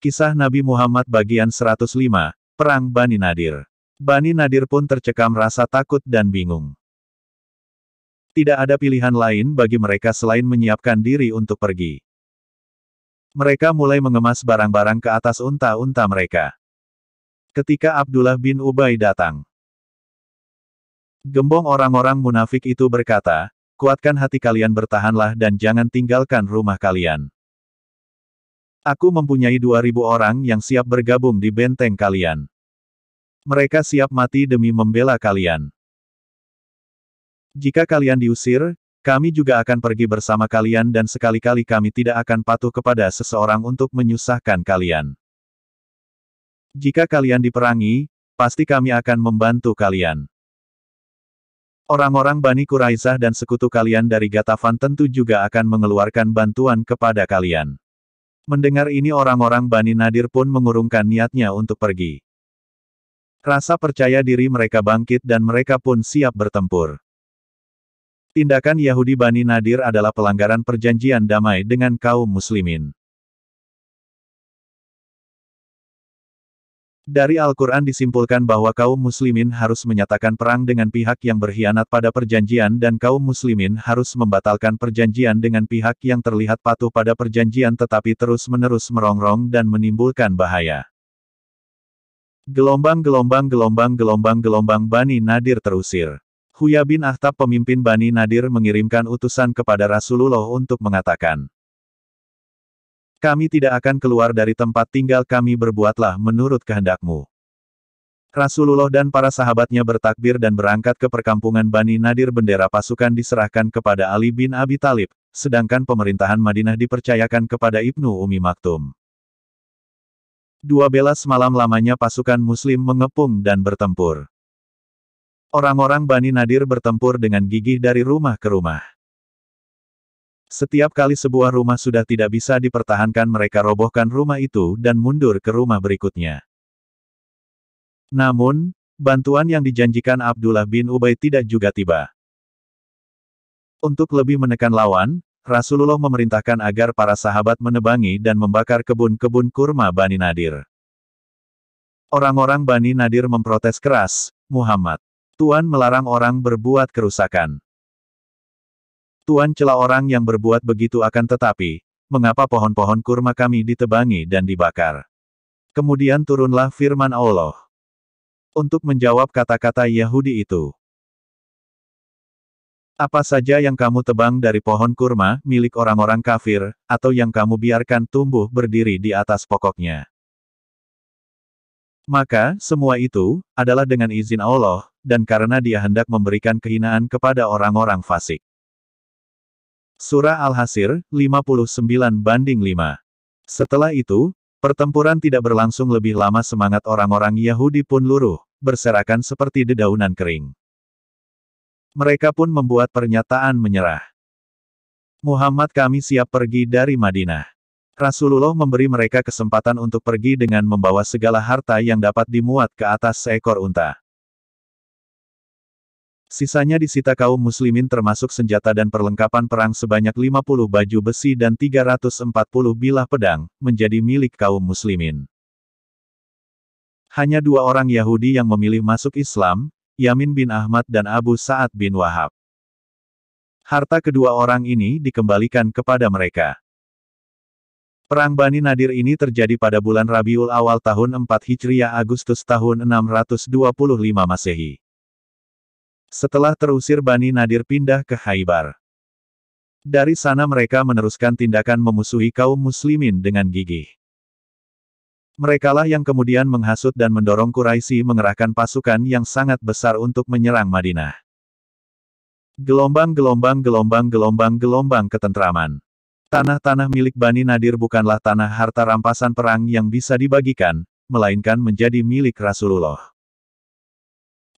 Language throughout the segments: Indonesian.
Kisah Nabi Muhammad bagian 105, Perang Bani Nadir. Bani Nadir pun tercekam rasa takut dan bingung. Tidak ada pilihan lain bagi mereka selain menyiapkan diri untuk pergi. Mereka mulai mengemas barang-barang ke atas unta-unta mereka. Ketika Abdullah bin Ubay datang, gembong orang-orang munafik itu berkata, "Kuatkan hati kalian, bertahanlah dan jangan tinggalkan rumah kalian. Aku mempunyai 2000 orang yang siap bergabung di benteng kalian. Mereka siap mati demi membela kalian. Jika kalian diusir, kami juga akan pergi bersama kalian dan sekali-kali kami tidak akan patuh kepada seseorang untuk menyusahkan kalian. Jika kalian diperangi, pasti kami akan membantu kalian. Orang-orang Bani Quraisyah dan sekutu kalian dari Ghatafan tentu juga akan mengeluarkan bantuan kepada kalian." Mendengar ini orang-orang Bani Nadir pun mengurungkan niatnya untuk pergi. Rasa percaya diri mereka bangkit dan mereka pun siap bertempur. Tindakan Yahudi Bani Nadir adalah pelanggaran perjanjian damai dengan kaum muslimin. Dari Al-Quran disimpulkan bahwa kaum muslimin harus menyatakan perang dengan pihak yang berkhianat pada perjanjian dan kaum muslimin harus membatalkan perjanjian dengan pihak yang terlihat patuh pada perjanjian tetapi terus-menerus merongrong dan menimbulkan bahaya. Gelombang Bani Nadir terusir. Huya bin Akhtab pemimpin Bani Nadir mengirimkan utusan kepada Rasulullah untuk mengatakan, "Kami tidak akan keluar dari tempat tinggal kami, berbuatlah menurut kehendakmu." Rasulullah dan para sahabatnya bertakbir dan berangkat ke perkampungan Bani Nadir. Bendera pasukan diserahkan kepada Ali bin Abi Thalib, sedangkan pemerintahan Madinah dipercayakan kepada Ibnu Ummi Maktum. 12 malam lamanya pasukan muslim mengepung dan bertempur. Orang-orang Bani Nadir bertempur dengan gigih dari rumah ke rumah. Setiap kali sebuah rumah sudah tidak bisa dipertahankan, mereka robohkan rumah itu dan mundur ke rumah berikutnya. Namun, bantuan yang dijanjikan Abdullah bin Ubay tidak juga tiba. Untuk lebih menekan lawan, Rasulullah memerintahkan agar para sahabat menebangi dan membakar kebun-kebun kurma Bani Nadir. Orang-orang Bani Nadir memprotes keras, "Muhammad, Tuan melarang orang berbuat kerusakan. Tuan cela orang yang berbuat begitu, akan tetapi, mengapa pohon-pohon kurma kami ditebangi dan dibakar?" Kemudian turunlah firman Allah untuk menjawab kata-kata Yahudi itu. "Apa saja yang kamu tebang dari pohon kurma, milik orang-orang kafir, atau yang kamu biarkan tumbuh berdiri di atas pokoknya. Maka, semua itu, adalah dengan izin Allah, dan karena Dia hendak memberikan kehinaan kepada orang-orang fasik." Surah Al-Hasr, 59:5. Setelah itu, pertempuran tidak berlangsung lebih lama. Semangat orang-orang Yahudi pun luruh, berserakan seperti dedaunan kering. Mereka pun membuat pernyataan menyerah. "Muhammad, kami siap pergi dari Madinah." Rasulullah memberi mereka kesempatan untuk pergi dengan membawa segala harta yang dapat dimuat ke atas seekor unta. Sisanya disita kaum muslimin termasuk senjata dan perlengkapan perang sebanyak 50 baju besi dan 340 bilah pedang, menjadi milik kaum muslimin. Hanya 2 orang Yahudi yang memilih masuk Islam, Yamin bin Ahmad dan Abu Sa'ad bin Wahab. Harta kedua orang ini dikembalikan kepada mereka. Perang Bani Nadir ini terjadi pada bulan Rabiul Awal tahun 4 Hijriah, Agustus tahun 625 Masehi. Setelah terusir, Bani Nadir pindah ke Khaybar. Dari sana mereka meneruskan tindakan memusuhi kaum muslimin dengan gigih. Merekalah yang kemudian menghasut dan mendorong Quraisy mengerahkan pasukan yang sangat besar untuk menyerang Madinah. Gelombang ketentraman. Tanah-tanah milik Bani Nadir bukanlah tanah harta rampasan perang yang bisa dibagikan, melainkan menjadi milik Rasulullah.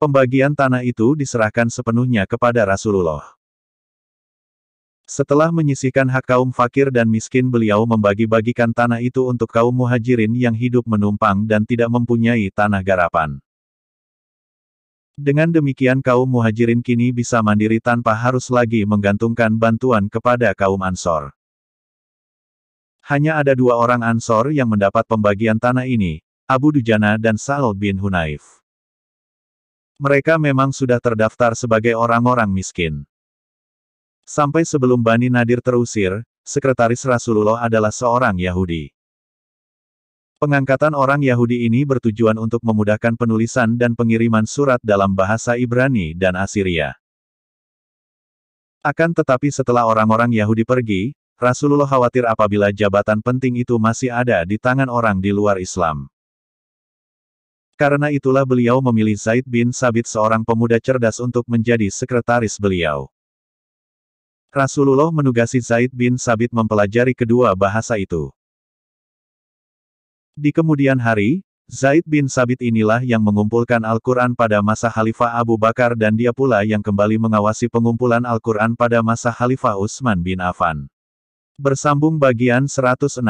Pembagian tanah itu diserahkan sepenuhnya kepada Rasulullah. Setelah menyisihkan hak kaum fakir dan miskin, beliau membagi-bagikan tanah itu untuk kaum muhajirin yang hidup menumpang dan tidak mempunyai tanah garapan. Dengan demikian kaum muhajirin kini bisa mandiri tanpa harus lagi menggantungkan bantuan kepada kaum Ansor. Hanya ada 2 orang Ansor yang mendapat pembagian tanah ini, Abu Dujana dan Sa'al bin Hunayf. Mereka memang sudah terdaftar sebagai orang-orang miskin. Sampai sebelum Bani Nadir terusir, sekretaris Rasulullah adalah seorang Yahudi. Pengangkatan orang Yahudi ini bertujuan untuk memudahkan penulisan dan pengiriman surat dalam bahasa Ibrani dan Assyria. Akan tetapi setelah orang-orang Yahudi pergi, Rasulullah khawatir apabila jabatan penting itu masih ada di tangan orang di luar Islam. Karena itulah beliau memilih Zaid bin Sabit, seorang pemuda cerdas, untuk menjadi sekretaris beliau. Rasulullah menugasi Zaid bin Sabit mempelajari kedua bahasa itu. Di kemudian hari, Zaid bin Sabit inilah yang mengumpulkan Al-Quran pada masa Khalifah Abu Bakar, dan dia pula yang kembali mengawasi pengumpulan Al-Quran pada masa Khalifah Utsman bin Affan. Bersambung bagian 106.